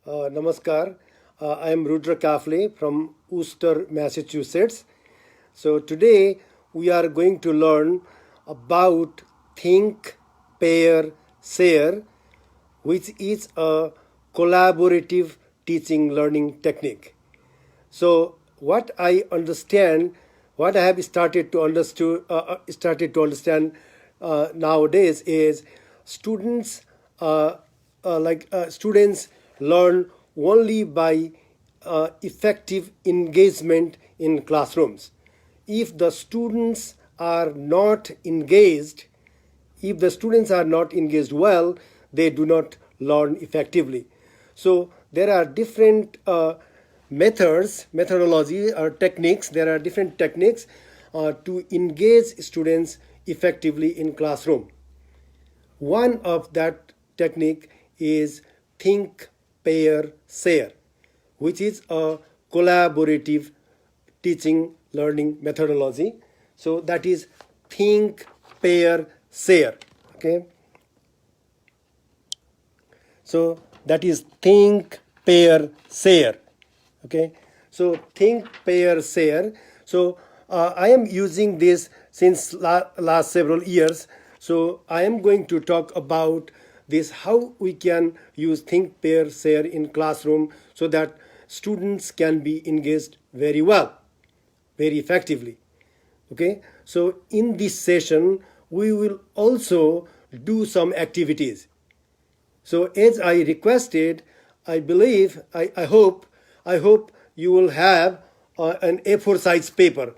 Namaskar. I am Rudra Kafle from Worcester, Massachusetts. So today we are going to learn about think, pair, share, which is a collaborative teaching learning technique. So what I understand, what I have started to understand nowadays is students students learn only by effective engagement in classrooms. If the students are not engaged, if the students are not engaged well, they do not learn effectively. So there are different methodology or techniques. There are different techniques to engage students effectively in classroom. One of that technique is think, pair, share, which is a collaborative teaching learning methodology. So that is think, pair, share. Okay. So that is think, pair, share. Okay. So think, pair, share. So I am using this since last several years. So I am going to talk about this, how we can use think, pair, share in classroom so that students can be engaged very well, very effectively. Okay, so in this session we will also do some activities. So as I requested, I believe, I hope you will have an A4 size paper.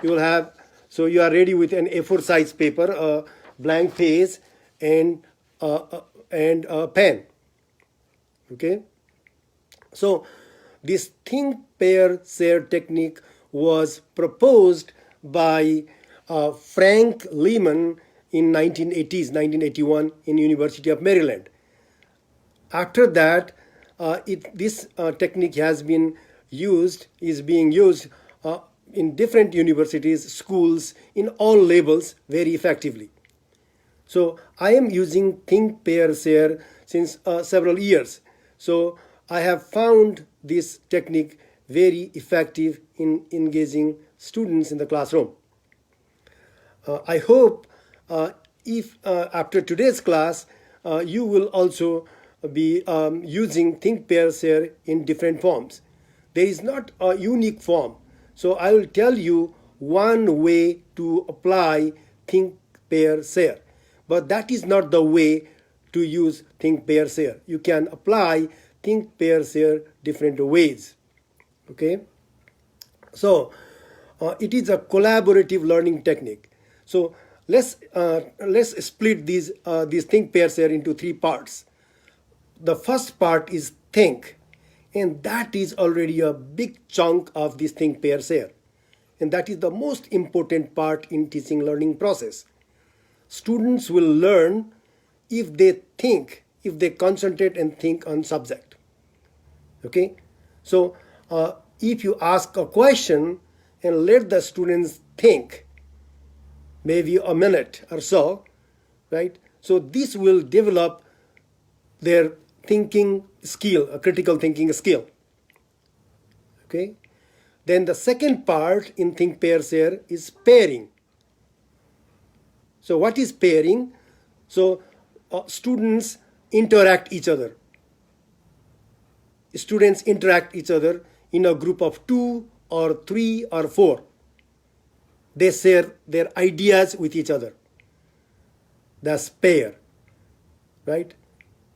You will have, so you are ready with an A4 size paper, a blank page, and a pen. Okay. So this think, pair, share technique was proposed by Frank Lehman in 1981 in University of Maryland. After that, this technique has been is being used in different universities, schools, in all levels very effectively. So I am using think, pair, share since several years. So I have found this technique very effective in engaging students in the classroom. I hope if after today's class, you will also be using think, pair, share in different forms. There is not a unique form. So I will tell you one way to apply think, pair, share. But that is not the way to use think, pair, share. You can apply think, pair, share different ways. Okay. So it is a collaborative learning technique. So let's split these think, pair, share into three parts. The first part is think, and that is already a big chunk of this think, pair, share, and that is the most important part in teaching learning process. Students will learn if they think, if they concentrate and think on subject. Okay, so if you ask a question and let the students think maybe a minute or so, right? So this will develop their thinking skill, a critical thinking skill. Okay. Then the second part in think, pair, share is pairing. So what is pairing? So students interact each other. Students interact each other in a group of 2 or 3 or 4. They share their ideas with each other. That's pair, right?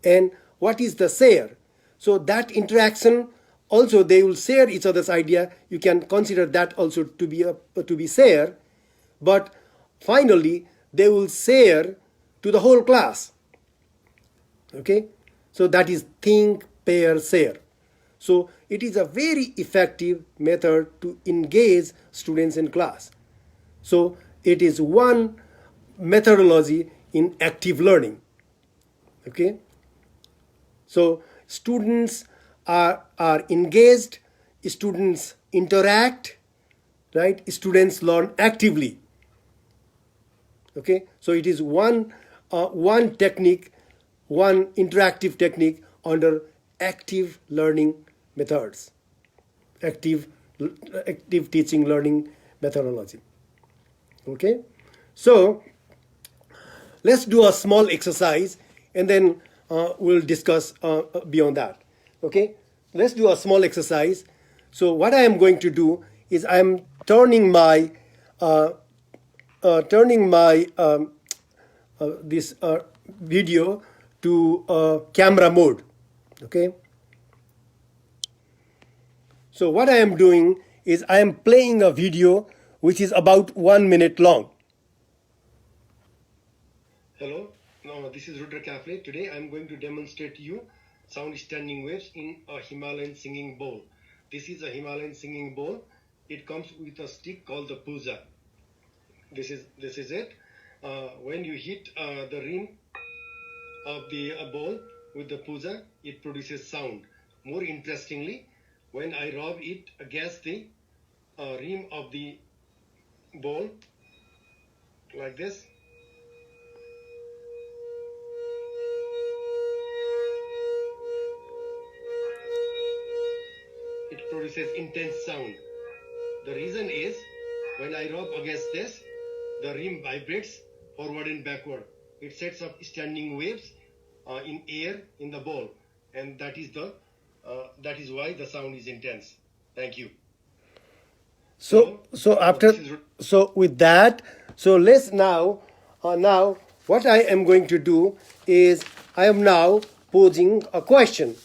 And what is the share? So that interaction also, they will share each other's idea. You can consider that also to be share, but finally they will share to the whole class. Okay, so that is think, pair, share. So it is a very effective method to engage students in class. So it is one methodology in active learning. Okay, so students are engaged, students interact, right? Students learn actively. Okay, so it is one technique, one interactive technique under active learning methods, active teaching learning methodology. Okay, so let's do a small exercise and then we'll discuss beyond that. Okay, let's do a small exercise. So what I am going to do is I am turning my this video to camera mode. Okay, so what I am doing is I am playing a video which is about 1 minute long. Hello, no, this is Rudra Kafle. Today I am going to demonstrate you sound standing waves in a Himalayan singing bowl. This is a Himalayan singing bowl. It comes with a stick called the puja. This is it. When you hit the rim of the bowl with the puja, it produces sound. More interestingly, when I rub it against the rim of the bowl like this, it produces intense sound. The reason is when I rub against this, the rim vibrates forward and backward. It sets up standing waves in air in the bowl, and that is why the sound is intense. Thank you. So with that, so let's now what I am going to do is I am now posing a question.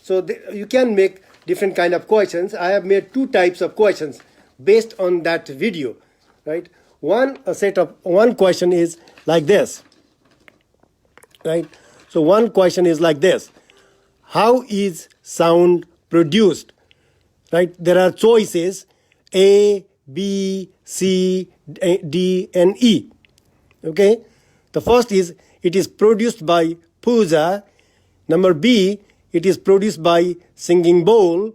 So you can make different kind of questions. I have made 2 types of questions based on that video, right? One question is like this, right? So one question is like this: how is sound produced? Right? There are choices A, B, C, D, and E. Okay? The first is it is produced by puja. Number B, it is produced by singing bowl.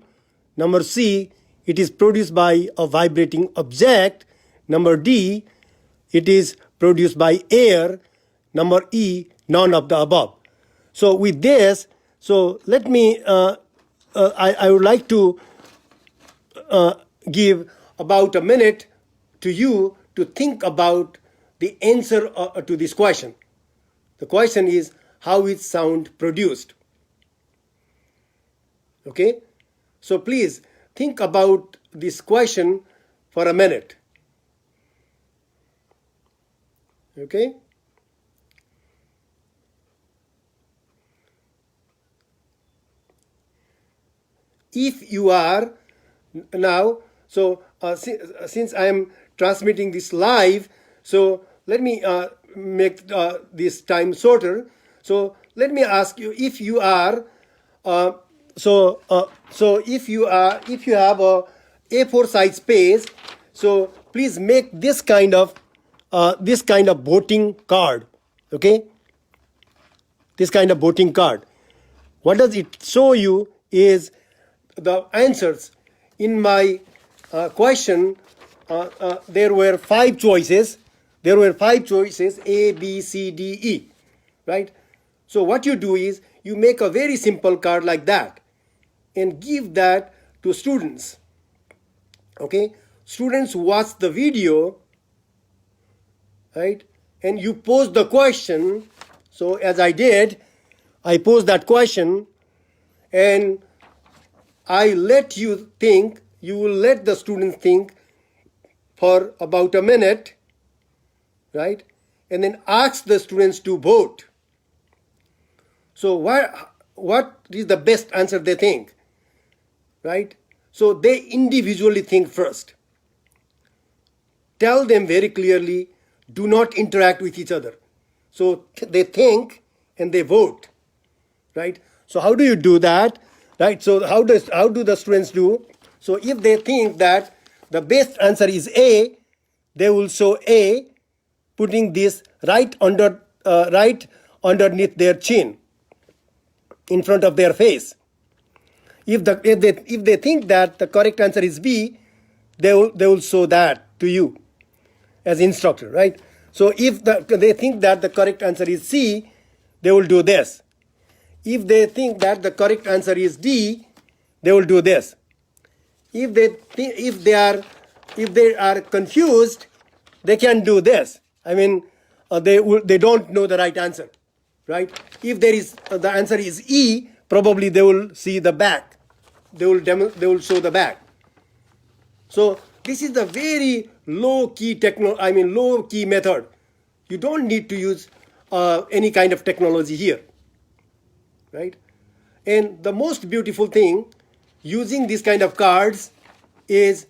Number C, it is produced by a vibrating object. Number D, it is produced by air. Number E, none of the above. So with this, so let me, I would like to give about a minute to you to think about the answer to this question. The question is, how is sound produced? Okay? So please think about this question for a minute. Okay? If you are now, so since I am transmitting this live, so let me make this time shorter. So let me ask you, if you are so if you have a A4 size space, so please make this kind of voting card. Okay, this kind of voting card. What does it show you is the answers. In my question, there were 5 choices. There were 5 choices, A, B, C, D, E, right? So what you do is you make a very simple card like that and give that to students. Okay? Students watch the video, right? And you pose the question. So as I did, I posed that question and I let you think, you will let the students think for about a minute, right? And then ask the students to vote. So what is the best answer they think, right? So they individually think first. Tell them very clearly, do not interact with each other. So they think and they vote, right? So how do you do that? Right, so how do the students do? So if they think that the best answer is A, they will show A, putting this right underneath their chin, in front of their face. If they think that the correct answer is B, they will show that to you as instructor, right? So if they think that the correct answer is C, they will do this. If they think that the correct answer is D, they will do this. If they are confused, they can do this. I mean, they don't know the right answer, right? If there is the answer is E, probably they will see the back. They will show the back. So this is the very low key method. You don't need to use any kind of technology here, right? And the most beautiful thing using these kind of cards is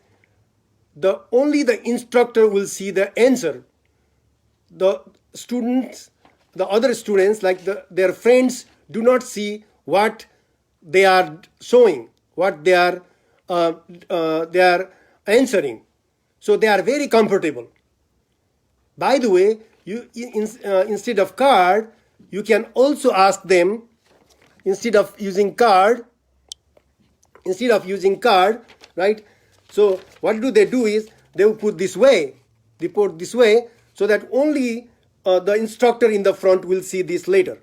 only the instructor will see the answer. The other students, like their friends, do not see what they are showing, what they are answering. So they are very comfortable. By the way, instead of card, you can also ask them, instead of using card, right? So what they do is they will put this way, so that only the instructor in the front will see this later.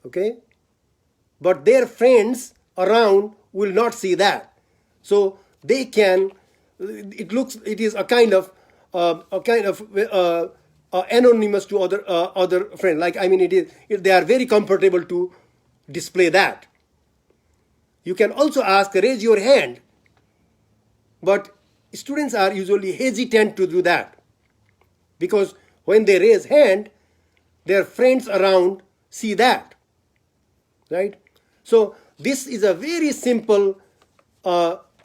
Okay? But their friends around will not see that. So they can. It is a kind of anonymous to other friends. Like, I mean, they are very comfortable to display that. You can also ask, raise your hand. But students are usually hesitant to do that, because when they raise hand, their friends around see that, right? So this is a very simple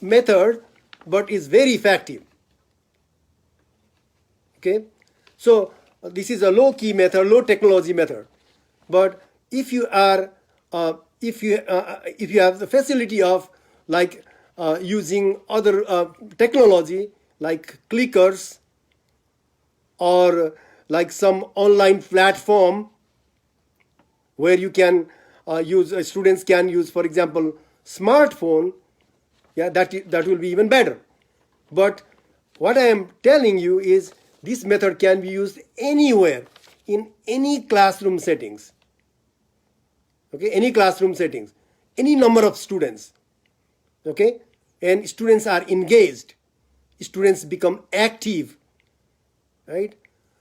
method, but is very effective. Okay, so this is a low key method, low technology method. But if you have the facility of like using other technology like clickers, or like some online platform where you can students can use, for example, smartphone, yeah, that will be even better. But what I am telling you is this method can be used anywhere, in any classroom settings. Okay, any classroom settings, any number of students. Okay, and students are engaged, students become active, right?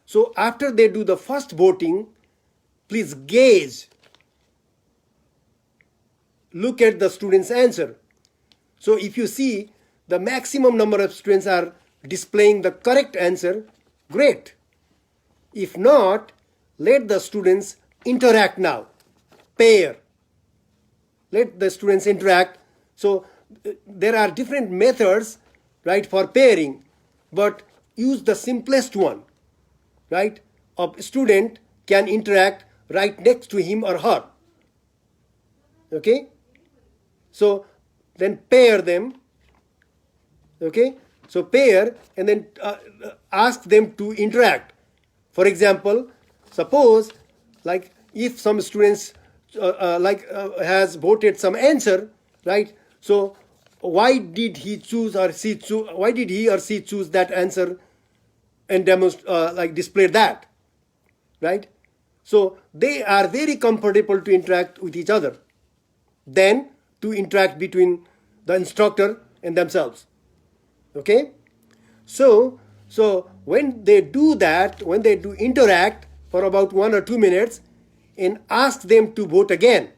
So after they do the first voting, please gaze, look at the student's answer. So if you see the maximum number of students are displaying the correct answer, great. If not, let the students interact now. Pair. Let the students interact. So there are different methods, right, for pairing, but use the simplest one, right? A student can interact right next to him or her. Okay? So then pair them. Okay? So pair and then ask them to interact. For example, suppose like if some students has voted some answer, right? So why did he or she choose that answer and display that, right? So they are very comfortable to interact with each other, then to interact between the instructor and themselves. Okay, so when they do that, when they do interact for about 1 or 2 minutes, and ask them to vote again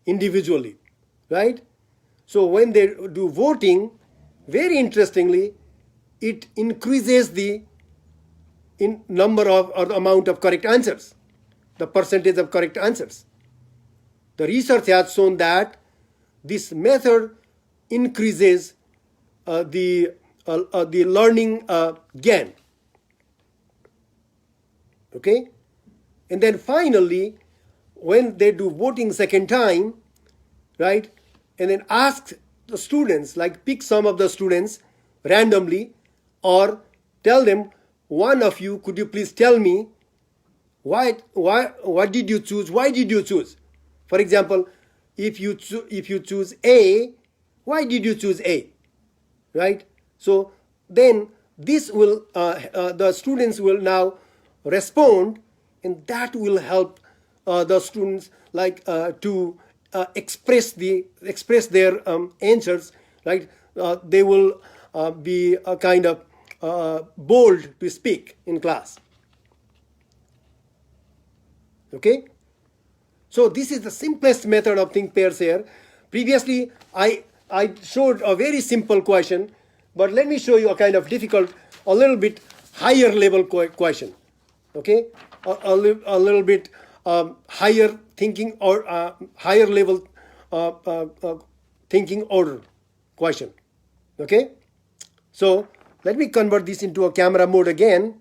individually, right? So when they do voting, very interestingly, it increases the number of or the amount of correct answers, the percentage of correct answers. The research has shown that this method increases the learning gain. Okay, and then finally, when they do voting second time, right, and then ask the students, like pick some of the students randomly, or tell them, one of you, could you please tell me what did you choose? Why did you choose? For example, if you choose A, why did you choose A? Right? So then this will the students will now respond, and that will help the students like to express their answers, right? They will be a kind of bold to speak in class. Okay, so this is the simplest method of think, pair, share. Previously I showed a very simple question, but let me show you a kind of difficult, a little bit higher level question. Okay, a little bit higher thinking or higher level thinking order question. Okay, so let me convert this into a camera mode again.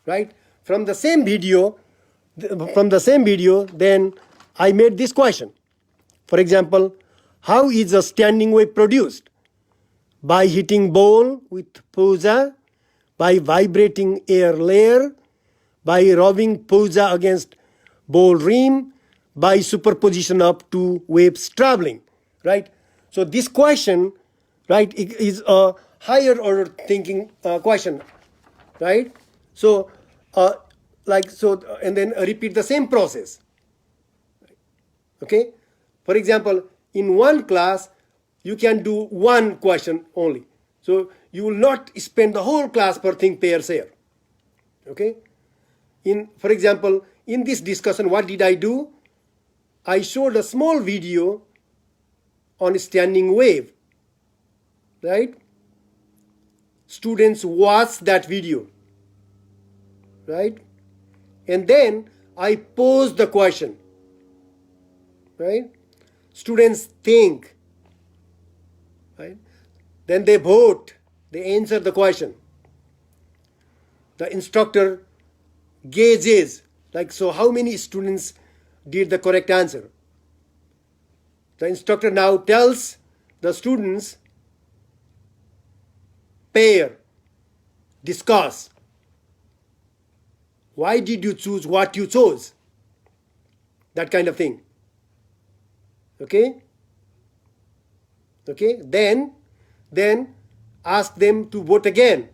Right, from the same video, then I made this question. For example, how is a standing wave produced? By hitting ball with puja, by vibrating air layer, by rubbing puja against ball rim, by superposition of two waves traveling, right? So this question, right, is a higher order thinking question, right? So and then repeat the same process. Okay, for example, in one class you can do one question only, so you will not spend the whole class for think, pair, share. Okay, for example, in this discussion, what did I do? I showed a small video on standing wave, right? Students watch that video, right? And then I pose the question, right? Students think, right? Then they vote, they answer the question. The instructor gauges, like, so how many students did the correct answer? The instructor now tells the students, pair, discuss. Why did you choose what you chose? That kind of thing. Okay? Okay? Then ask them to vote again.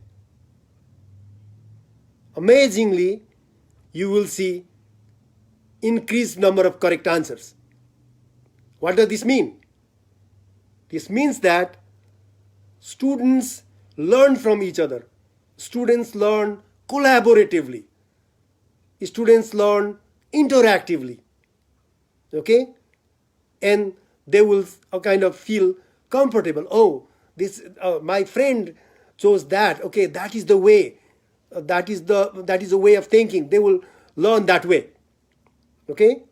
Amazingly, you will see increased number of correct answers. What does this mean? This means that students learn from each other. Students learn collaboratively. Students learn interactively. Okay? And they will kind of feel comfortable. Oh, this my friend chose that. Okay, that is the way. That is the way of thinking. They will learn that way. Okay?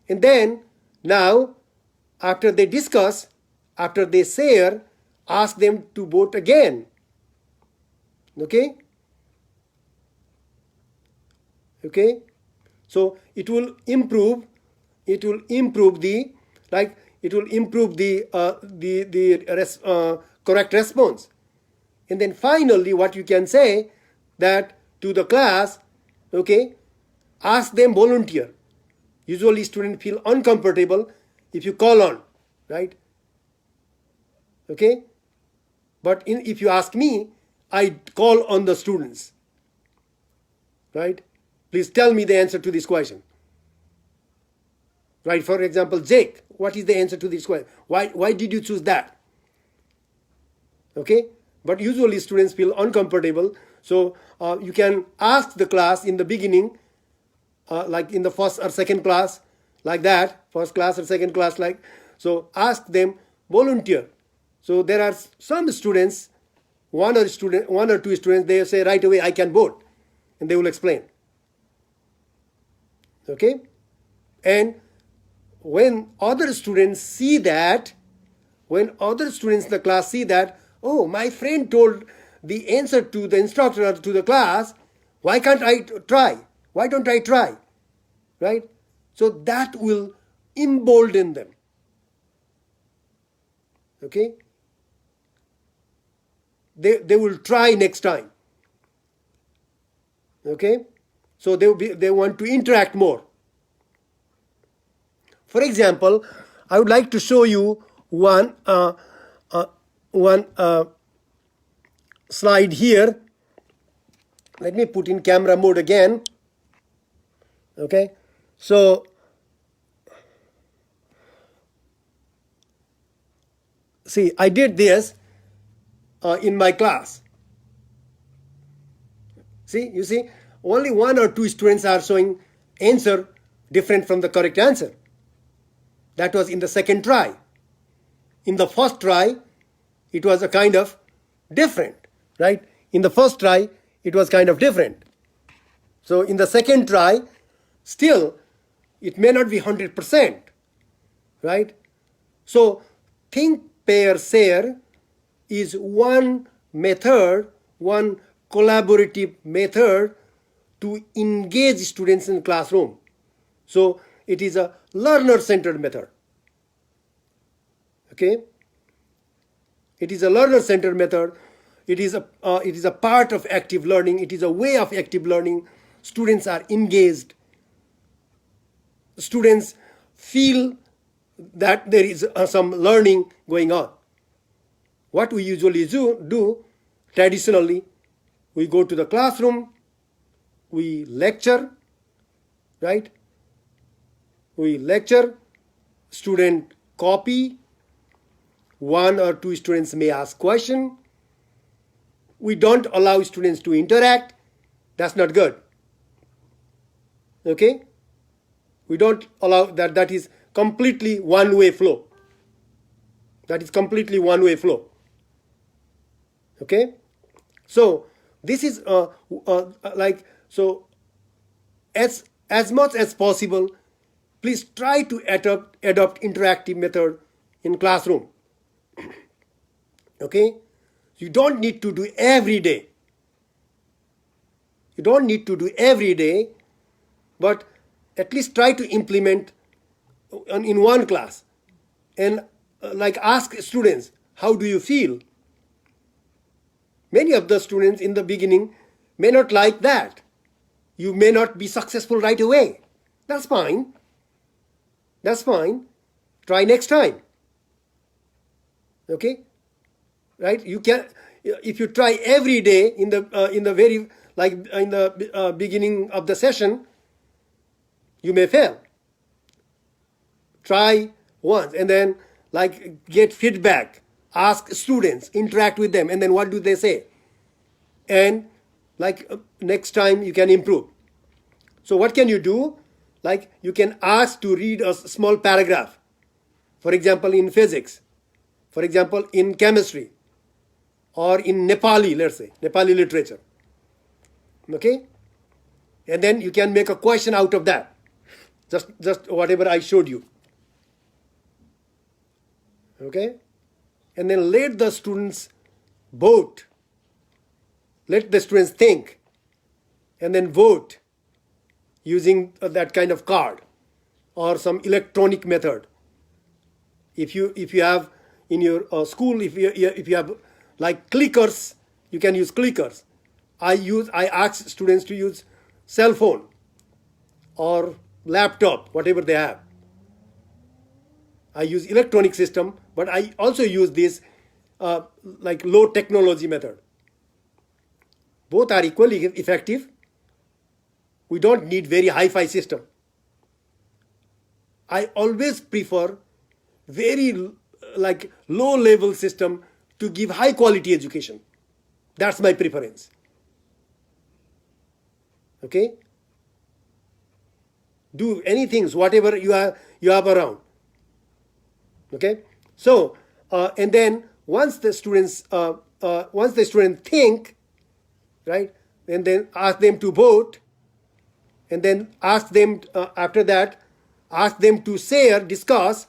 And then now, after they discuss, after they share, ask them to vote again. Okay? Okay? So it will improve the correct response. And then finally, what you can say that to the class, okay, ask them volunteer. Usually students feel uncomfortable if you call on, right? Okay? But if you ask me, I call on the students, right? Please tell me the answer to this question. Right? For example, Jake, what is the answer to this question? Why did you choose that? Okay? But usually students feel uncomfortable, so you can ask the class in the beginning, like in the first or second class, like that, first class or second class, like, so ask them volunteer. So there are some students, one or two students, they say right away, I can vote, and they will explain. Okay? And when other students see that, when other students in the class see that, oh, my friend told the answer to the instructor or to the class, why can't I try? Why don't I try? Right? So that will embolden them. Okay? They will try next time. Okay? So they want to interact more. For example, I would like to show you one slide here. Let me put in camera mode again. Okay, so see, I did this in my class. See, you see, only one or two students are showing answer different from the correct answer. That was in the second try. In the first try, it was a kind of different, right? In the first try, it was kind of different. So in the second try, still, it may not be 100%, right? So think, pair, share is one method, one collaborative method to engage students in the classroom. So it is a learner-centered method. Okay? It is a learner-centered method. It is a part of active learning. It is a way of active learning. Students are engaged. Students feel that there is some learning going on. What we usually do traditionally, we go to the classroom, we lecture, right? We lecture, student copy, one or two students may ask question. We don't allow students to interact. That's not good. Okay? We don't allow that. That is completely one-way flow. That is completely one-way flow. Okay? So this is so as much as possible, please try to adopt interactive method in classroom. Okay? You don't need to do every day. You don't need to do every day, but at least try to implement in one class and ask students, how do you feel? Many of the students in the beginning may not like that. You may not be successful right away. That's fine. That's fine. Try next time. Okay? Right? You can, if you try every day in the very in the beginning of the session, you may fail. Try once and then get feedback, ask students, interact with them, and then what do they say? And next time you can improve. So what can you do? You can ask to read a small paragraph. For example, in physics, for example, in chemistry, or in Nepali, let's say, Nepali literature. Okay? And then you can make a question out of that. Just whatever I showed you. Okay? And then let the students vote. Let the students think. And then vote using that kind of card or some electronic method. If you have in your school, if you have clickers, you can use clickers. I ask students to use cell phone or laptop, whatever they have. I use electronic system, but I also use this low technology method. Both are equally effective. We don't need very hi-fi system. I always prefer very low level system to give high quality education. That's my preference. Okay? Do anything, whatever you have around. Okay? So and then once the students think, right, and then ask them to vote, and then ask them after that, ask them to share, discuss,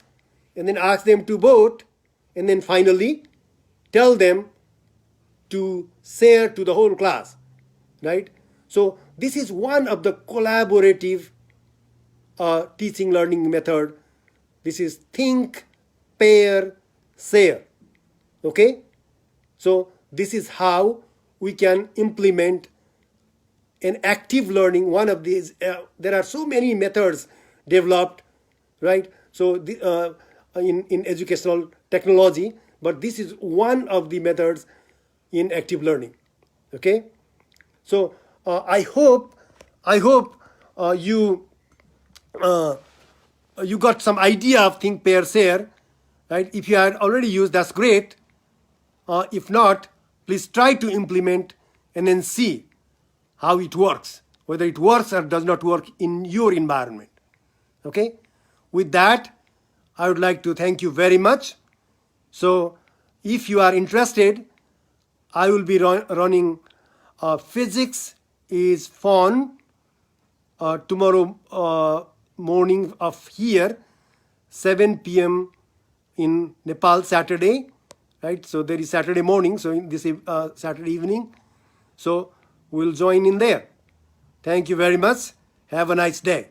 and then ask them to vote, and then finally tell them to share to the whole class, right? So this is one of the collaborative teaching learning method. This is think, pair, share. Okay? So this is how we can implement an active learning. One of these, there are so many methods developed, right? So in educational technology, but this is one of the methods in active learning. Okay? So I hope you you got some idea of think, pair, share, right? If you had already used, that's great. If not, please try to implement and then see how it works, whether it works or does not work in your environment. Okay? With that, I would like to thank you very much. So, if you are interested, I will be running Physics is Fun tomorrow morning of here, 7 p.m. in Nepal, Saturday, right? So there is Saturday morning, so in this Saturday evening. So we'll join in there. Thank you very much. Have a nice day.